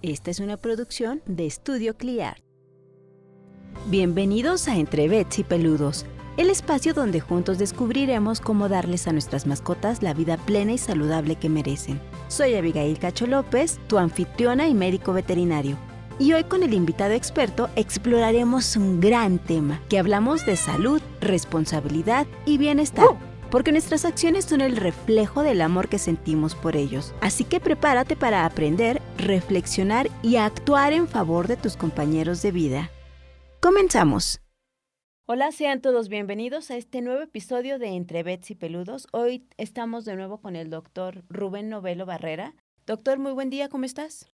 Esta es una producción de Estudio Cliart. Bienvenidos a Entre Vets y Peludos, el espacio donde juntos descubriremos cómo darles a nuestras mascotas la vida plena y saludable que merecen. Soy Abigail Cacho López, tu anfitriona y médico veterinario. Y hoy con el invitado experto exploraremos un gran tema, que hablamos de salud, responsabilidad y bienestar. Porque nuestras acciones son el reflejo del amor que sentimos por ellos. Así que prepárate para aprender, reflexionar y actuar en favor de tus compañeros de vida. ¡Comenzamos! Hola, sean todos bienvenidos a este nuevo episodio de Entre Vets y Peludos. Hoy estamos de nuevo con el doctor Rubén Novelo Barrera. Doctor, muy buen día, ¿cómo estás?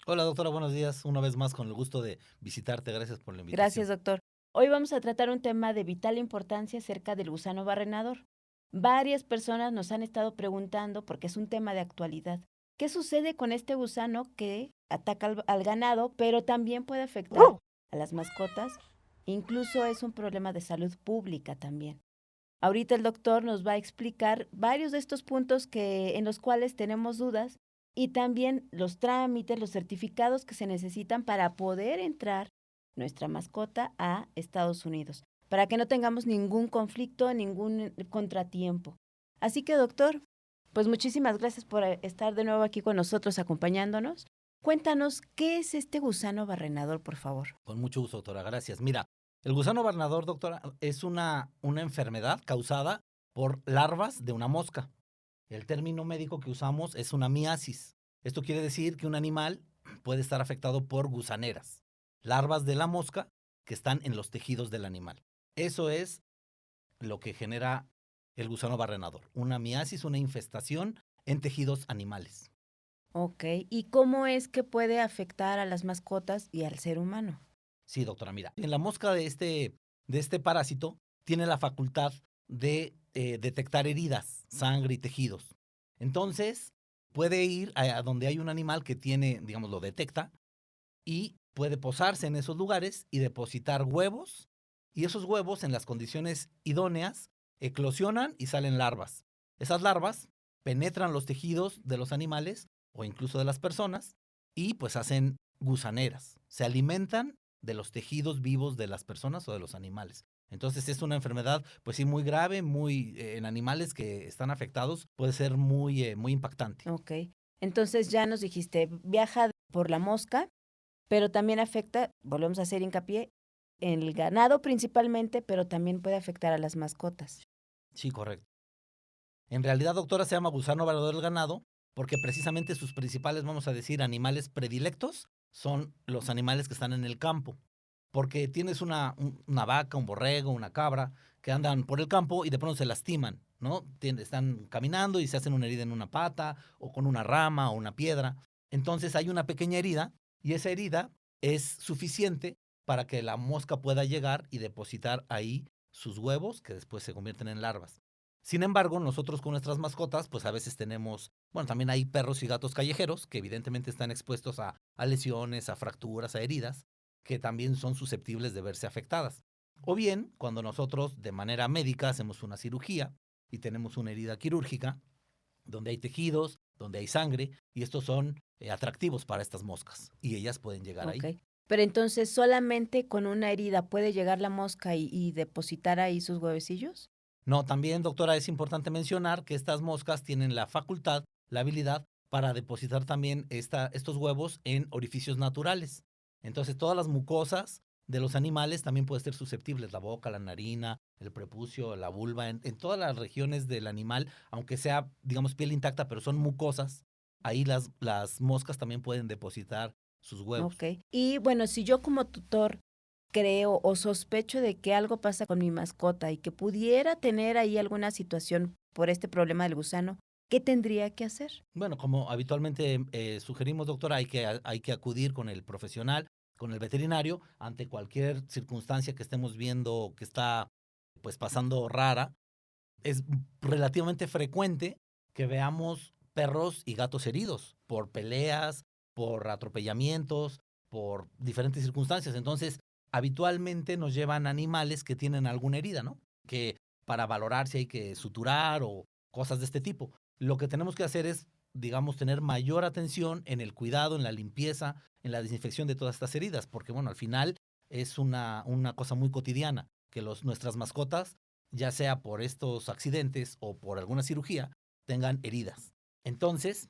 Hola doctora, buenos días. Una vez más con el gusto de visitarte. Gracias por la invitación. Gracias, doctor. Hoy vamos a tratar un tema de vital importancia acerca del gusano barrenador. Varias personas nos han estado preguntando, porque es un tema de actualidad, ¿qué sucede con este gusano que ataca al ganado, pero también puede afectar a las mascotas? Incluso es un problema de salud pública también. Ahorita el doctor nos va a explicar varios de estos puntos en los cuales tenemos dudas y también los trámites, los certificados que se necesitan para poder entrar nuestra mascota a Estados Unidos, para que no tengamos ningún conflicto, ningún contratiempo. Así que, doctor, pues muchísimas gracias por estar de nuevo aquí con nosotros, acompañándonos. Cuéntanos, ¿qué es este gusano barrenador, por favor? Con mucho gusto, doctora, gracias. Mira, el gusano barrenador, doctora, es una enfermedad causada por larvas de una mosca. El término médico que usamos es una miasis. Esto quiere decir que un animal puede estar afectado por gusaneras, larvas de la mosca que están en los tejidos del animal. Eso es lo que genera el gusano barrenador, una miasis, una infestación en tejidos animales. Ok, ¿y cómo es que puede afectar a las mascotas y al ser humano? Sí, doctora, mira, en la mosca de este parásito tiene la facultad de detectar heridas, sangre y tejidos. Entonces, puede ir a donde hay un animal que tiene, digamos, lo detecta y puede posarse en esos lugares y depositar huevos, y esos huevos en las condiciones idóneas eclosionan y salen larvas. Esas larvas penetran los tejidos de los animales o incluso de las personas y pues hacen gusaneras, se alimentan de los tejidos vivos de las personas o de los animales. Entonces es una enfermedad pues sí muy grave, muy en animales que están afectados puede ser muy impactante. Ok, entonces ya nos dijiste, viaja por la mosca, pero también afecta, volvemos a hacer hincapié, en el ganado principalmente, pero también puede afectar a las mascotas. Sí, correcto. En realidad, doctora, se llama gusano barredor del ganado porque precisamente sus principales, vamos a decir, animales predilectos son los animales que están en el campo. Porque tienes una vaca, un borrego, una cabra que andan por el campo y de pronto se lastiman, ¿no? Están caminando y se hacen una herida en una pata o con una rama o una piedra. Entonces hay una pequeña herida y esa herida es suficiente para que la mosca pueda llegar y depositar ahí sus huevos que después se convierten en larvas. Sin embargo, nosotros con nuestras mascotas, pues a veces tenemos, bueno, también hay perros y gatos callejeros que evidentemente están expuestos a lesiones, a fracturas, a heridas, que también son susceptibles de verse afectadas. O bien, cuando nosotros de manera médica hacemos una cirugía y tenemos una herida quirúrgica, donde hay tejidos, donde hay sangre, y estos son atractivos para estas moscas, y ellas pueden llegar ahí. Ok, pero entonces solamente con una herida puede llegar la mosca y depositar ahí sus huevecillos. No, también, doctora, es importante mencionar que estas moscas tienen la facultad, la habilidad para depositar también estos huevos en orificios naturales. Entonces, todas las mucosas de los animales también pueden ser susceptibles, la boca, la narina, el prepucio, la vulva, en todas las regiones del animal, aunque sea, digamos, piel intacta, pero son mucosas, ahí las moscas también pueden depositar sus huevos. Ok, y bueno, si yo como tutor creo o sospecho de que algo pasa con mi mascota y que pudiera tener ahí alguna situación por este problema del gusano, ¿qué tendría que hacer? Bueno, como habitualmente sugerimos, doctora, hay que acudir con el profesional, con el veterinario, ante cualquier circunstancia que estemos viendo que está pues pasando rara. Es relativamente frecuente que veamos perros y gatos heridos por peleas, por atropellamientos, por diferentes circunstancias. Entonces, habitualmente nos llevan animales que tienen alguna herida, ¿no? Que para valorar si hay que suturar o cosas de este tipo. Lo que tenemos que hacer es digamos, tener mayor atención en el cuidado, en la limpieza, en la desinfección de todas estas heridas, porque bueno, al final es una cosa muy cotidiana, que nuestras mascotas, ya sea por estos accidentes o por alguna cirugía, tengan heridas. Entonces,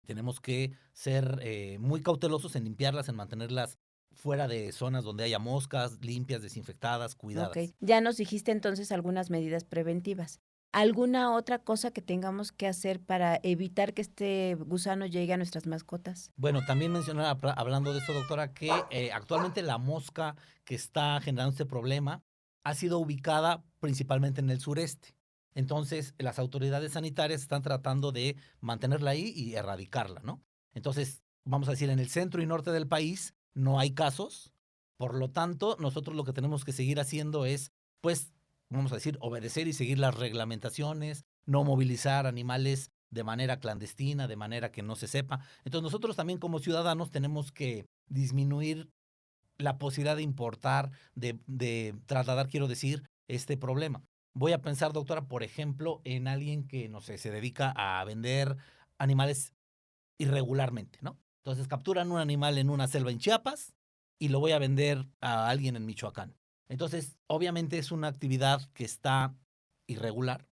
tenemos que ser muy cautelosos en limpiarlas, en mantenerlas fuera de zonas donde haya moscas, limpias, desinfectadas, Ok, cuidadas. ya nos dijiste entonces algunas medidas preventivas. ¿Alguna otra cosa que tengamos que hacer para evitar que este gusano llegue a nuestras mascotas? Bueno, también mencionar, hablando de esto, doctora, que actualmente la mosca que está generando este problema ha sido ubicada principalmente en el sureste. Entonces, las autoridades sanitarias están tratando de mantenerla ahí y erradicarla, ¿no? Entonces, vamos a decir, en el centro y norte del país no hay casos. Por lo tanto, nosotros lo que tenemos que seguir haciendo es, pues, vamos a decir, obedecer y seguir las reglamentaciones, no movilizar animales de manera clandestina, de manera que no se sepa. Entonces nosotros también como ciudadanos tenemos que disminuir la posibilidad de importar, de trasladar, quiero decir, este problema. Voy a pensar, doctora, por ejemplo, en alguien que, no sé, se dedica a vender animales irregularmente, ¿no? Entonces capturan un animal en una selva en Chiapas y lo voy a vender a alguien en Michoacán. Entonces, obviamente es una actividad que está irregular,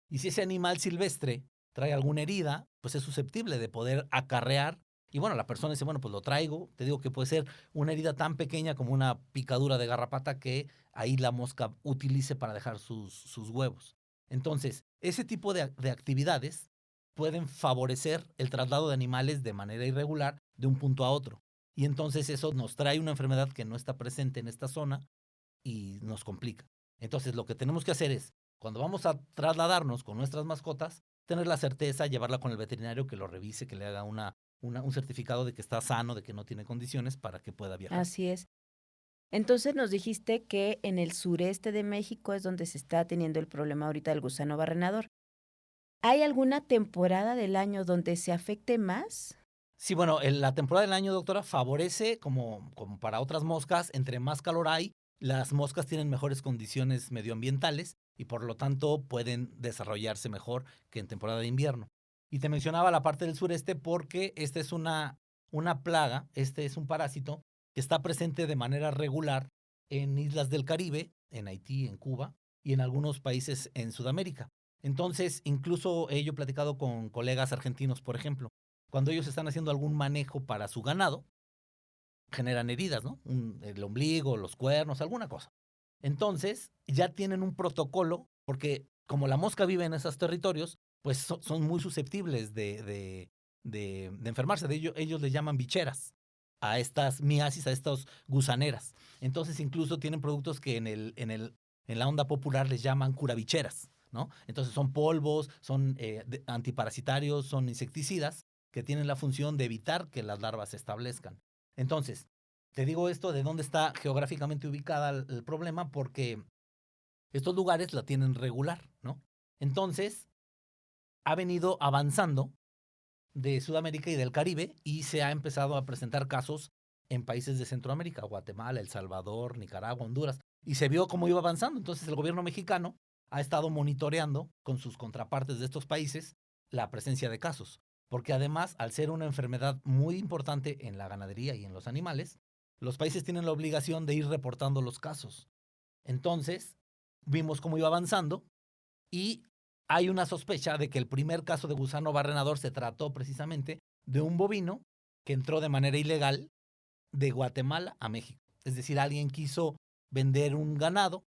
y si ese animal silvestre trae alguna herida, pues es susceptible de poder acarrear. Y bueno, la persona dice, bueno, pues lo traigo. Te digo que puede ser una herida tan pequeña como una picadura de garrapata que ahí la mosca utilice para dejar sus huevos. Entonces, ese tipo de actividades pueden favorecer el traslado de animales de manera irregular de un punto a otro. Y entonces eso nos trae una enfermedad que no está presente en esta zona y nos complica. Entonces, lo que tenemos que hacer es, cuando vamos a trasladarnos con nuestras mascotas, tener la certeza, llevarla con el veterinario que lo revise, que le haga un certificado de que está sano, de que no tiene condiciones para que pueda viajar. Así es. Entonces nos dijiste que en el sureste de México es donde se está teniendo el problema ahorita del gusano barrenador. ¿Hay alguna temporada del año donde se afecte más? Sí, bueno, la temporada del año, doctora, favorece, como para otras moscas, entre más calor hay, las moscas tienen mejores condiciones medioambientales y por lo tanto pueden desarrollarse mejor que en temporada de invierno. Y te mencionaba la parte del sureste porque esta es una plaga, este es un parásito que está presente de manera regular en islas del Caribe, en Haití, en Cuba y en algunos países en Sudamérica. Entonces, incluso yo he platicado con colegas argentinos, por ejemplo, cuando ellos están haciendo algún manejo para su ganado, generan heridas, ¿no? El ombligo, los cuernos, alguna cosa. Entonces, ya tienen un protocolo, porque como la mosca vive en esos territorios, pues son muy susceptibles de enfermarse. De ellos le llaman bicheras a estas miasis, a estas gusaneras. Entonces, incluso tienen productos que en la onda popular les llaman curabicheras, ¿no? Entonces, son polvos, son antiparasitarios, son insecticidas que tienen la función de evitar que las larvas se establezcan. Entonces, te digo esto de dónde está geográficamente ubicada el problema, porque estos lugares la tienen regular, ¿no? Entonces, ha venido avanzando de Sudamérica y del Caribe y se ha empezado a presentar casos en países de Centroamérica, Guatemala, El Salvador, Nicaragua, Honduras, y se vio cómo iba avanzando. Entonces, el gobierno mexicano ha estado monitoreando con sus contrapartes de estos países la presencia de casos, porque además, al ser una enfermedad muy importante en la ganadería y en los animales, los países tienen la obligación de ir reportando los casos. Entonces, vimos cómo iba avanzando y hay una sospecha de que el primer caso de gusano barrenador se trató precisamente de un bovino que entró de manera ilegal de Guatemala a México. Es decir, alguien quiso vender un ganado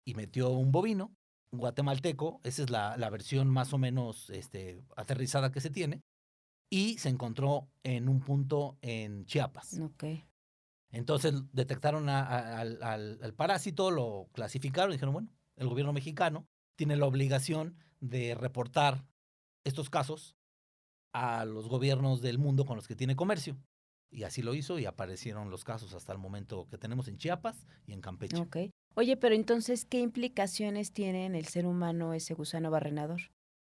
y metió un bovino, un guatemalteco, esa es la versión más o menos aterrizada que se tiene, y se encontró en un punto en Chiapas. Ok. Entonces detectaron al parásito, lo clasificaron y dijeron, bueno, el gobierno mexicano tiene la obligación de reportar estos casos a los gobiernos del mundo con los que tiene comercio. Y así lo hizo y aparecieron los casos hasta el momento que tenemos en Chiapas y en Campeche. Ok. Oye, pero entonces, ¿qué implicaciones tiene en el ser humano ese gusano barrenador?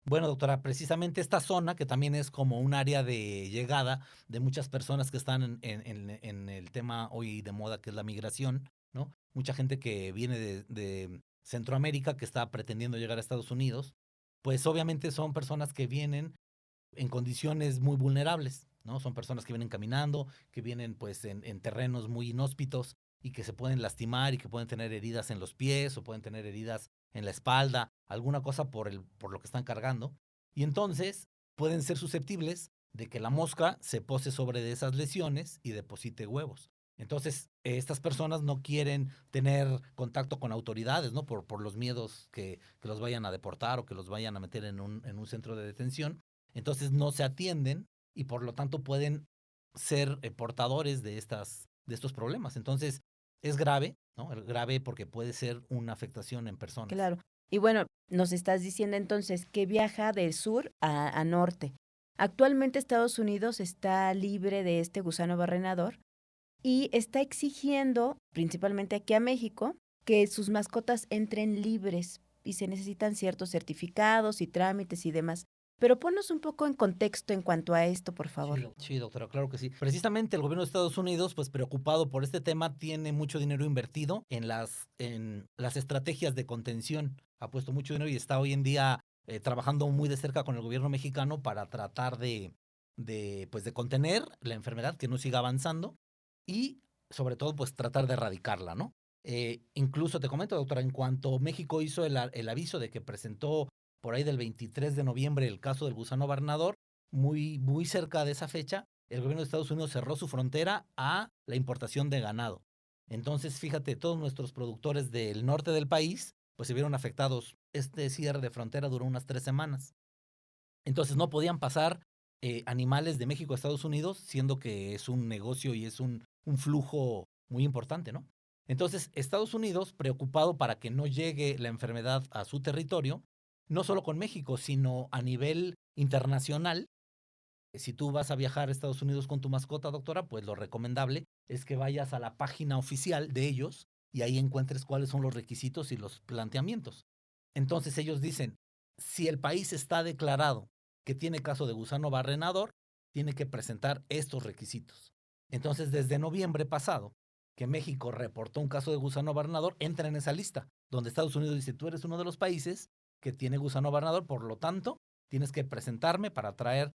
Bueno, doctora, precisamente esta zona, que también es como un área de llegada de muchas personas que están en el tema hoy de moda, que es la migración, ¿no? Mucha gente que viene de Centroamérica, que está pretendiendo llegar a Estados Unidos, pues obviamente son personas que vienen en condiciones muy vulnerables, ¿no? Son personas que vienen caminando, que vienen pues en terrenos muy inhóspitos y que se pueden lastimar y que pueden tener heridas en los pies o pueden tener heridas en la espalda, alguna cosa por lo que están cargando. Y entonces pueden ser susceptibles de que la mosca se pose sobre de esas lesiones y deposite huevos. Entonces, estas personas no quieren tener contacto con autoridades, ¿no? Por los miedos que los vayan a deportar o que los vayan a meter en un centro de detención. Entonces no se atienden y por lo tanto pueden ser portadores de estos problemas. Entonces es grave, ¿no? Es grave porque puede ser una afectación en personas. Claro. Y bueno, nos estás diciendo entonces que viaja de sur a norte. Actualmente Estados Unidos está libre de este gusano barrenador y está exigiendo, principalmente aquí a México, que sus mascotas entren libres y se necesitan ciertos certificados y trámites y demás. Pero ponnos un poco en contexto en cuanto a esto, por favor. Sí, doctora, claro que sí. Precisamente el gobierno de Estados Unidos, pues preocupado por este tema, tiene mucho dinero invertido en las estrategias de contención. Ha puesto mucho dinero y está hoy en día trabajando muy de cerca con el gobierno mexicano para tratar pues, de contener la enfermedad, que no siga avanzando y sobre todo pues tratar de erradicarla, ¿no? Incluso te comento, doctora, en cuanto México hizo el aviso de que presentó por ahí del 23 de noviembre el caso del gusano barrenador, muy cerca de esa fecha, el gobierno de Estados Unidos cerró su frontera a la importación de ganado. Entonces, fíjate, todos nuestros productores del norte del país, pues se vieron afectados. Este cierre de frontera duró unas 3 semanas. Entonces, no podían pasar animales de México a Estados Unidos, siendo que es un negocio y es un flujo muy importante, ¿no? Entonces, Estados Unidos, preocupado para que no llegue la enfermedad a su territorio, no solo con México, sino a nivel internacional, si tú vas a viajar a Estados Unidos con tu mascota, doctora, pues lo recomendable es que vayas a la página oficial de ellos y ahí encuentres cuáles son los requisitos y los planteamientos. Entonces ellos dicen, si el país está declarado que tiene caso de gusano barrenador, tiene que presentar estos requisitos. Entonces, desde noviembre pasado, que México reportó un caso de gusano barrenador, entra en esa lista, donde Estados Unidos dice, tú eres uno de los países que tiene gusano barrenador, por lo tanto, tienes que presentarme para traer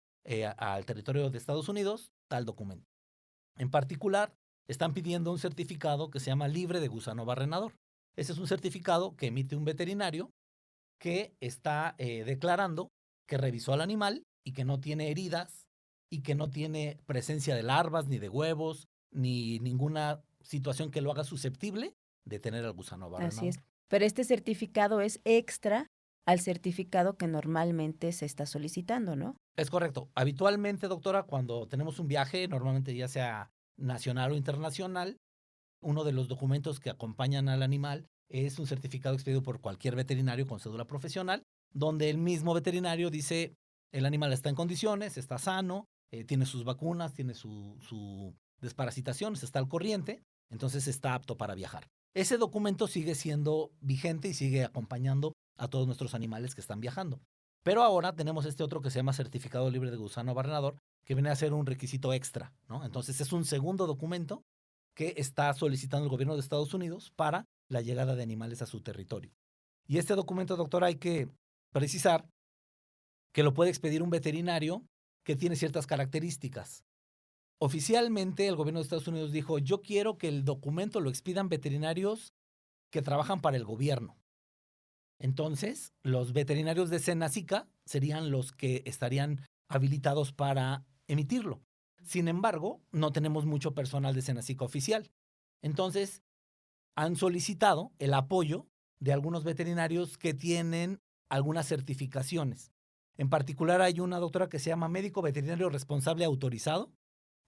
al territorio de Estados Unidos tal documento. En particular, están pidiendo un certificado que se llama libre de gusano barrenador. Ese es un certificado que emite un veterinario que está declarando que revisó al animal y que no tiene heridas y que no tiene presencia de larvas, ni de huevos, ni ninguna situación que lo haga susceptible de tener el gusano Así es. barrenador. Pero este certificado es extra al certificado que normalmente se está solicitando, ¿no? Es correcto. Habitualmente, doctora, cuando tenemos un viaje, normalmente ya sea nacional o internacional, uno de los documentos que acompañan al animal es un certificado expedido por cualquier veterinario con cédula profesional, donde el mismo veterinario dice el animal está en condiciones, está sano, tiene sus vacunas, tiene su desparasitación, está al corriente, entonces está apto para viajar. Ese documento sigue siendo vigente y sigue acompañando a todos nuestros animales que están viajando. Pero ahora tenemos este otro que se llama certificado libre de gusano barrenador, que viene a ser un requisito extra, ¿no? Entonces es un segundo documento que está solicitando el gobierno de Estados Unidos para la llegada de animales a su territorio. Y este documento, doctor, hay que precisar que lo puede expedir un veterinario que tiene ciertas características. Oficialmente, el gobierno de Estados Unidos dijo, yo quiero que el documento lo expidan veterinarios que trabajan para el gobierno. Entonces, los veterinarios de Senacica serían los que estarían habilitados para emitirlo. Sin embargo, no tenemos mucho personal de Senacica oficial. Entonces, han solicitado el apoyo de algunos veterinarios que tienen algunas certificaciones. En particular, hay una doctora que se llama médico veterinario responsable autorizado,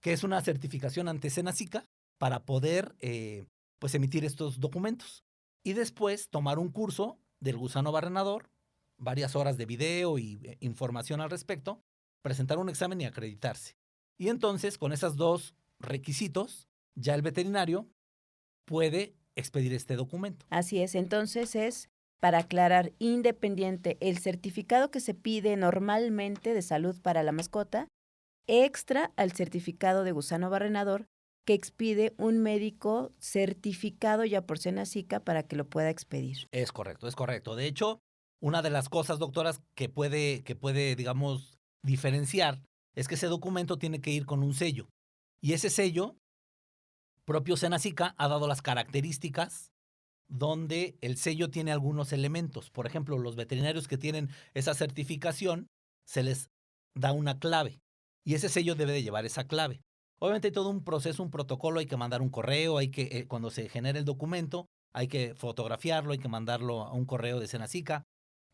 que es una certificación ante Senacica para poder pues emitir estos documentos. Y después tomar un curso del gusano barrenador, varias horas de video y información al respecto, presentar un examen y acreditarse. Y entonces, con esos dos requisitos, ya el veterinario puede expedir este documento. Así es. Entonces es, para aclarar, independiente el certificado que se pide normalmente de salud para la mascota, extra al certificado de gusano barrenador que expide un médico certificado ya por Senacica para que lo pueda expedir. Es correcto, es correcto. De hecho, Una de las cosas, doctoras, que puede, digamos, diferenciar es que ese documento tiene que ir con un sello. Y ese sello, propio Senacica, ha dado las características donde el sello tiene algunos elementos. Por ejemplo, los veterinarios que tienen esa certificación, se les da una clave y ese sello debe de llevar esa clave. Obviamente hay todo un proceso, un protocolo, hay que mandar un correo, cuando se genera el documento, hay que fotografiarlo, hay que mandarlo a un correo de Senacica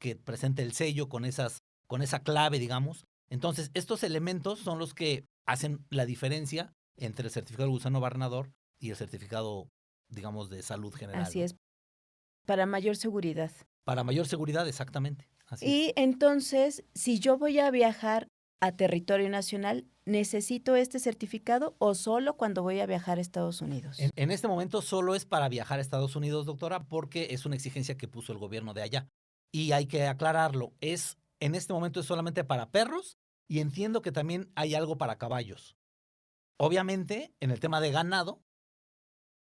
que presente el sello con esa clave, digamos. Entonces, estos elementos son los que hacen la diferencia entre el certificado del gusano barrenador y el certificado, digamos, de salud general, Así ¿no? es, para mayor seguridad. Para mayor seguridad, exactamente. Así es. Y entonces, si yo voy a viajar a territorio nacional, ¿necesito este certificado o solo cuando voy a viajar a Estados Unidos? En este momento solo es para viajar a Estados Unidos, doctora, porque es una exigencia que puso el gobierno de allá. Y hay que aclararlo, en este momento es solamente para perros y entiendo que también hay algo para caballos. Obviamente, en el tema de ganado,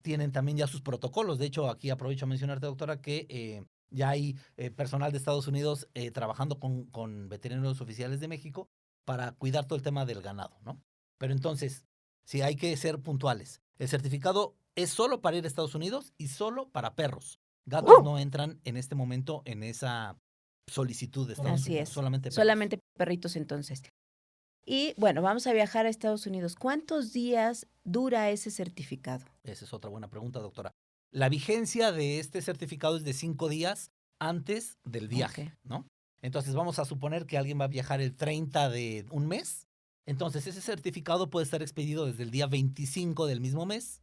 tienen también ya sus protocolos. De hecho, aquí aprovecho a mencionarte, doctora, que ya hay personal de Estados Unidos trabajando con veterinarios oficiales de México para cuidar todo el tema del ganado, ¿no? Pero entonces, sí hay que ser puntuales. El certificado es solo para ir a Estados Unidos y solo para perros. Gatos no entran en este momento en esa solicitud de Estados Así Unidos, es, solamente perros. solamente perritos entonces. Y bueno, vamos a viajar a Estados Unidos. ¿Cuántos días dura ese certificado? Esa es otra buena pregunta, doctora. La vigencia de este certificado es de 5 días antes del viaje, Ok. ¿no? Entonces vamos a suponer que alguien va a viajar el 30 de un mes. Entonces ese certificado puede estar expedido desde el día 25 del mismo mes,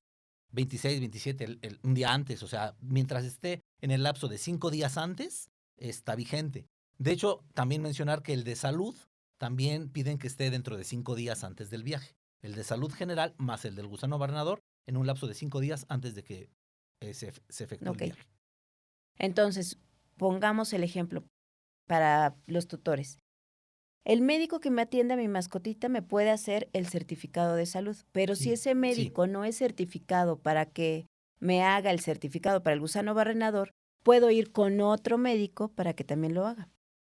26, 27, un día antes. O sea, mientras esté en el lapso de 5 días antes, está vigente. De hecho, también mencionar que el de salud también piden que esté dentro de 5 días antes del viaje. El de salud general más el del gusano barrenador en un lapso de 5 días antes de que se efectúe el Ok. viaje. Entonces, pongamos el ejemplo para los tutores. El médico que me atiende a mi mascotita me puede hacer el certificado de salud, pero si Sí, ese sí, médico no es certificado para que me haga el certificado para el gusano barrenador, puedo ir con otro médico para que también lo haga.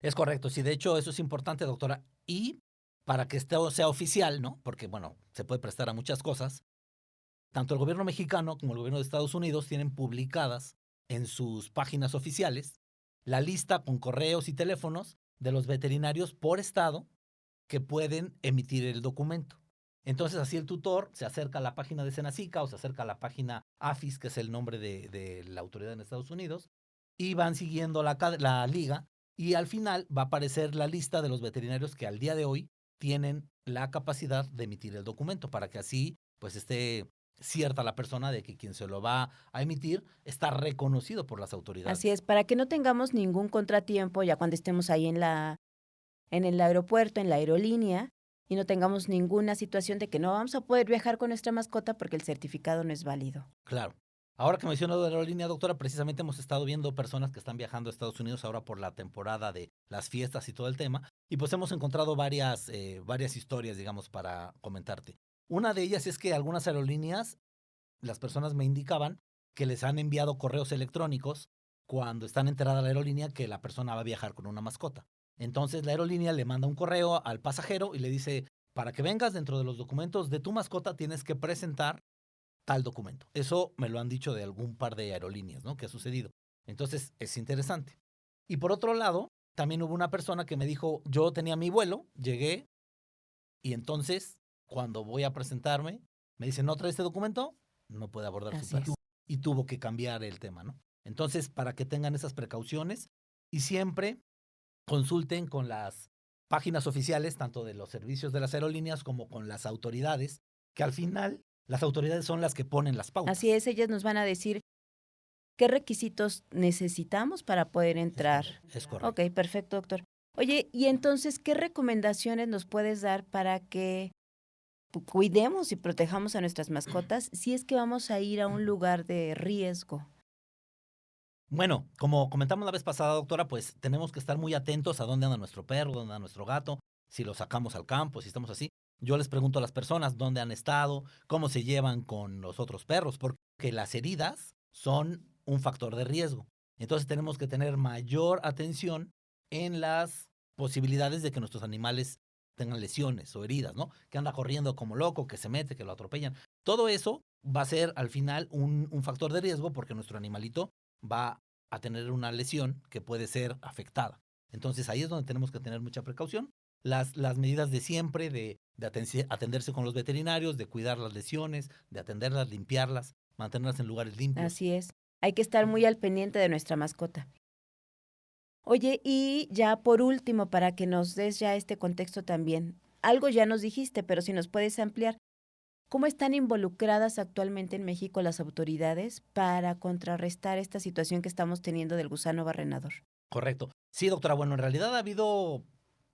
es correcto. Sí, de hecho, eso es importante, doctora. Y para que esto sea oficial, ¿no? Porque, bueno, se puede prestar a muchas cosas. Tanto el gobierno mexicano como el gobierno de Estados Unidos tienen publicadas en sus páginas oficiales la lista con correos y teléfonos de los veterinarios por estado que pueden emitir el documento. Entonces, así el tutor se acerca a la página de Senacica o se acerca a la página AFIS, que es el nombre de la autoridad en Estados Unidos, y van siguiendo la liga y al final va a aparecer la lista de los veterinarios que al día de hoy tienen la capacidad de emitir el documento para que así pues esté cierta la persona de que quien se lo va a emitir está reconocido por las Así autoridades. es, para que no tengamos ningún contratiempo ya cuando estemos ahí en el aeropuerto, en la aerolínea, y no tengamos ninguna situación de que no vamos a poder viajar con nuestra mascota porque el certificado no es válido. Claro. Ahora que menciono de la aerolínea, doctora, precisamente hemos estado viendo personas que están viajando a Estados Unidos ahora por la temporada de las fiestas y todo el tema, y pues hemos encontrado varias historias, digamos, para comentarte. Una de ellas es que algunas aerolíneas, las personas me indicaban que les han enviado correos electrónicos cuando están enterada la aerolínea que la persona va a viajar con una mascota. Entonces la aerolínea le manda un correo al pasajero y le dice, para que vengas dentro de los documentos de tu mascota tienes que presentar tal documento. Eso me lo han dicho de algún par de aerolíneas, ¿no? Que ha sucedido. Entonces, es interesante. Y por otro lado, también hubo una persona que me dijo, yo tenía mi vuelo, llegué, y entonces, cuando voy a presentarme, me dicen, ¿no trae este documento? No puede abordar su Así perro. es. Y tuvo que cambiar el tema, ¿no? Entonces, para que tengan esas precauciones y siempre consulten con las páginas oficiales, tanto de los servicios de las aerolíneas como con las autoridades, que al final las autoridades son las que ponen las pautas. Así es, ellas nos van a decir qué requisitos necesitamos para poder entrar. Es correcto. Ok, perfecto, doctor. Oye, y entonces, ¿qué recomendaciones nos puedes dar para que cuidemos y protejamos a nuestras mascotas si es que vamos a ir a un lugar de riesgo? Bueno, como comentamos la vez pasada, doctora, pues tenemos que estar muy atentos a dónde anda nuestro perro, dónde anda nuestro gato, si lo sacamos al campo, si estamos así. Yo les pregunto a las personas dónde han estado, cómo se llevan con los otros perros, porque las heridas son un factor de riesgo. Entonces tenemos que tener mayor atención en las posibilidades de que nuestros animales tengan lesiones o heridas, ¿no? Que anda corriendo como loco, que se mete, que lo atropellan. Todo eso va a ser al final un factor de riesgo porque nuestro animalito va a tener una lesión que puede ser afectada. Entonces ahí es donde tenemos que tener mucha precaución. Las medidas de siempre, de atenderse con los veterinarios, de cuidar las lesiones, de atenderlas, limpiarlas, mantenerlas en lugares limpios. Así es. Hay que estar muy al pendiente de nuestra mascota. Oye, y ya por último, para que nos des ya este contexto también, algo ya nos dijiste, pero si nos puedes ampliar, ¿cómo están involucradas actualmente en México las autoridades para contrarrestar esta situación que estamos teniendo del gusano barrenador? Correcto. Sí, doctora. Bueno, en realidad ha habido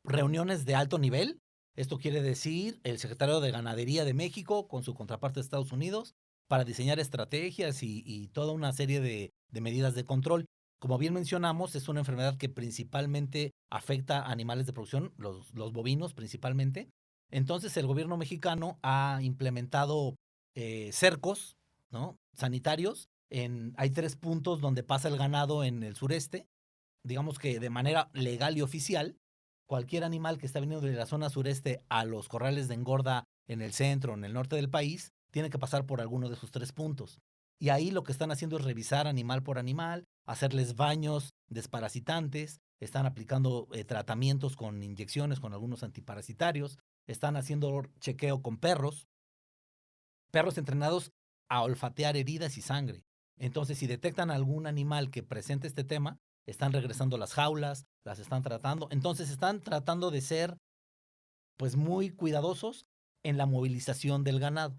reuniones de alto nivel. Esto quiere decir el secretario de Ganadería de México con su contraparte de Estados Unidos para diseñar estrategias y toda una serie de medidas de control. Como bien mencionamos, es una enfermedad que principalmente afecta a animales de producción, los bovinos principalmente. Entonces el gobierno mexicano ha implementado cercos, ¿no? Sanitarios. Hay 3 puntos donde pasa el ganado en el sureste. Digamos que de manera legal y oficial, cualquier animal que está viniendo de la zona sureste a los corrales de engorda en el centro o en el norte del país, tiene que pasar por alguno de esos 3 puntos. Y ahí lo que están haciendo es revisar animal por animal, hacerles baños desparasitantes, están aplicando tratamientos con inyecciones, con algunos antiparasitarios, están haciendo chequeo con perros entrenados a olfatear heridas y sangre. Entonces, si detectan algún animal que presente este tema, están regresando las jaulas, las están tratando. Entonces, están tratando de ser, pues, muy cuidadosos en la movilización del ganado.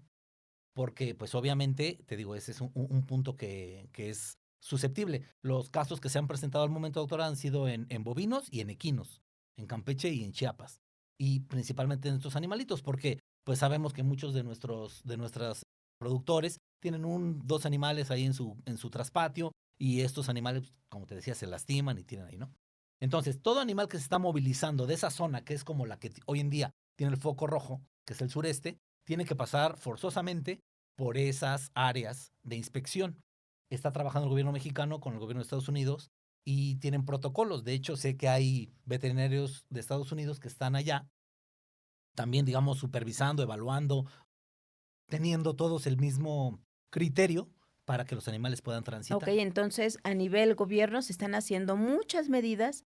Porque, pues, obviamente, te digo, ese es un punto que es susceptible. Los casos que se han presentado al momento, doctora, han sido en bovinos y en equinos, en Campeche y en Chiapas. Y principalmente en estos animalitos, porque pues sabemos que muchos de nuestras productores tienen dos animales ahí en su traspatio y estos animales, como te decía, se lastiman y tienen ahí, ¿no? Entonces, todo animal que se está movilizando de esa zona, que es como la que hoy en día tiene el foco rojo, que es el sureste, tiene que pasar forzosamente por esas áreas de inspección. Está trabajando el gobierno mexicano con el gobierno de Estados Unidos y tienen protocolos. De hecho, sé que hay veterinarios de Estados Unidos que están allá, también, digamos, supervisando, evaluando, teniendo todos el mismo criterio para que los animales puedan Ok, transitar. entonces a nivel gobierno se están haciendo muchas medidas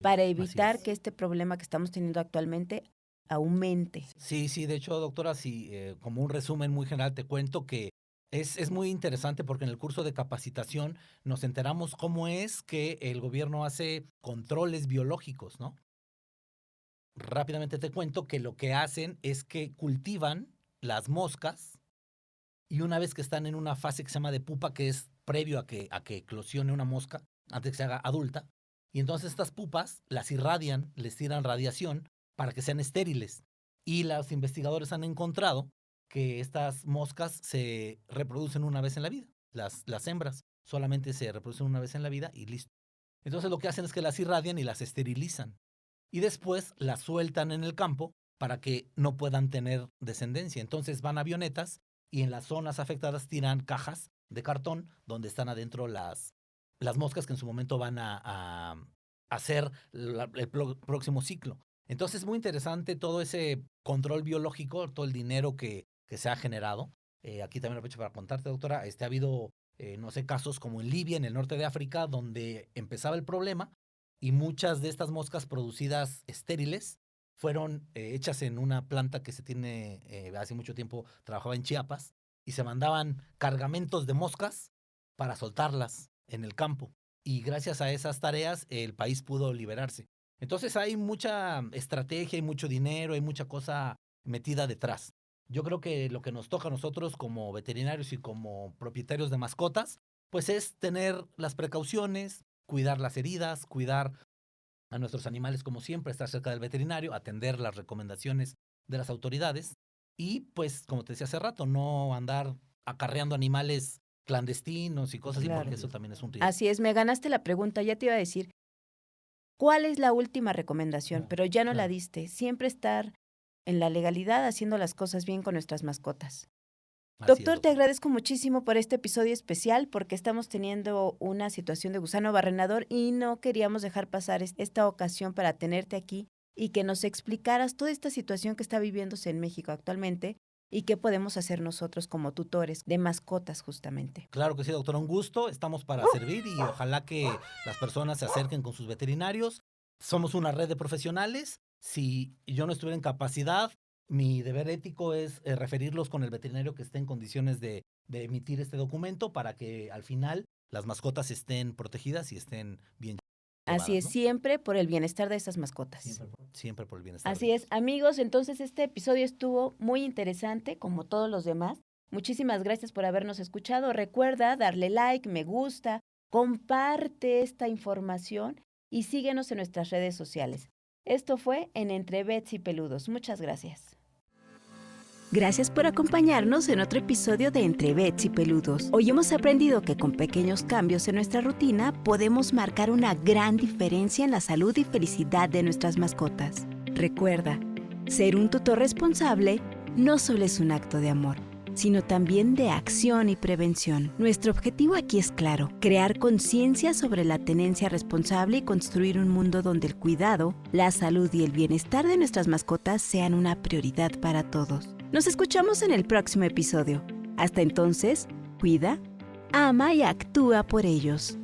para Así evitar es. que este problema que estamos teniendo actualmente aumente. Sí, sí, de hecho, doctora, sí, como un resumen muy general, te cuento que es muy interesante porque en el curso de capacitación nos enteramos cómo es que el gobierno hace controles biológicos, ¿no? Rápidamente te cuento que lo que hacen es que cultivan las moscas y una vez que están en una fase que se llama de pupa, que es previo a que eclosione una mosca, antes que se haga adulta, y entonces estas pupas las irradian, les tiran radiación para que sean estériles. Y los investigadores han encontrado que estas moscas se reproducen una vez en la vida. Las hembras solamente se reproducen una vez en la vida y listo. Entonces lo que hacen es que las irradian y las esterilizan. Y después las sueltan en el campo para que no puedan tener descendencia. Entonces van avionetas y en las zonas afectadas tiran cajas de cartón donde están adentro las moscas que en su momento van a hacer el próximo ciclo. Entonces es muy interesante todo ese control biológico, todo el dinero que se ha generado. Aquí también aprovecho para contarte, doctora, ha habido, no sé, casos como en Libia, en el norte de África, donde empezaba el problema y muchas de estas moscas producidas estériles fueron hechas en una planta que se tiene, hace mucho tiempo trabajaba en Chiapas, y se mandaban cargamentos de moscas para soltarlas en el campo. Y gracias a esas tareas el país pudo liberarse. Entonces hay mucha estrategia, hay mucho dinero, hay mucha cosa metida detrás. Yo creo que lo que nos toca a nosotros como veterinarios y como propietarios de mascotas, pues es tener las precauciones, cuidar las heridas, cuidar a nuestros animales como siempre, estar cerca del veterinario, atender las recomendaciones de las autoridades y pues, como te decía hace rato, no andar acarreando animales clandestinos y cosas así, porque Claro. eso también es un riesgo. Así es, me ganaste la pregunta, ya te iba a decir, ¿cuál es la última recomendación? Pero ya no la Claro. diste. Siempre estar en la legalidad haciendo las cosas bien con nuestras mascotas. Así es, Doctor, te doctor. agradezco muchísimo por este episodio especial porque estamos teniendo una situación de gusano barrenador y no queríamos dejar pasar esta ocasión para tenerte aquí y que nos explicaras toda esta situación que está viviéndose en México actualmente y qué podemos hacer nosotros como tutores de mascotas justamente. Claro que sí, doctora, un gusto. Estamos para servir y ojalá que las personas se acerquen con sus veterinarios. Somos una red de profesionales. Si yo no estuviera en capacidad, mi deber ético es referirlos con el veterinario que esté en condiciones de emitir este documento para que al final las mascotas estén protegidas y estén bien Así llevadas, es, ¿no? siempre por el bienestar de estas mascotas. Siempre por el bienestar de Así es, ellos. amigos, entonces este episodio estuvo muy interesante, como todos los demás. Muchísimas gracias por habernos escuchado. Recuerda darle like, me gusta, comparte esta información y síguenos en nuestras redes sociales. Esto fue en Entre Vets y Peludos. Muchas gracias. Gracias por acompañarnos en otro episodio de Entre Vets y Peludos. Hoy hemos aprendido que con pequeños cambios en nuestra rutina podemos marcar una gran diferencia en la salud y felicidad de nuestras mascotas. Recuerda, ser un tutor responsable no solo es un acto de amor, sino también de acción y prevención. Nuestro objetivo aquí es claro: crear conciencia sobre la tenencia responsable y construir un mundo donde el cuidado, la salud y el bienestar de nuestras mascotas sean una prioridad para todos. Nos escuchamos en el próximo episodio. Hasta entonces, cuida, ama y actúa por ellos.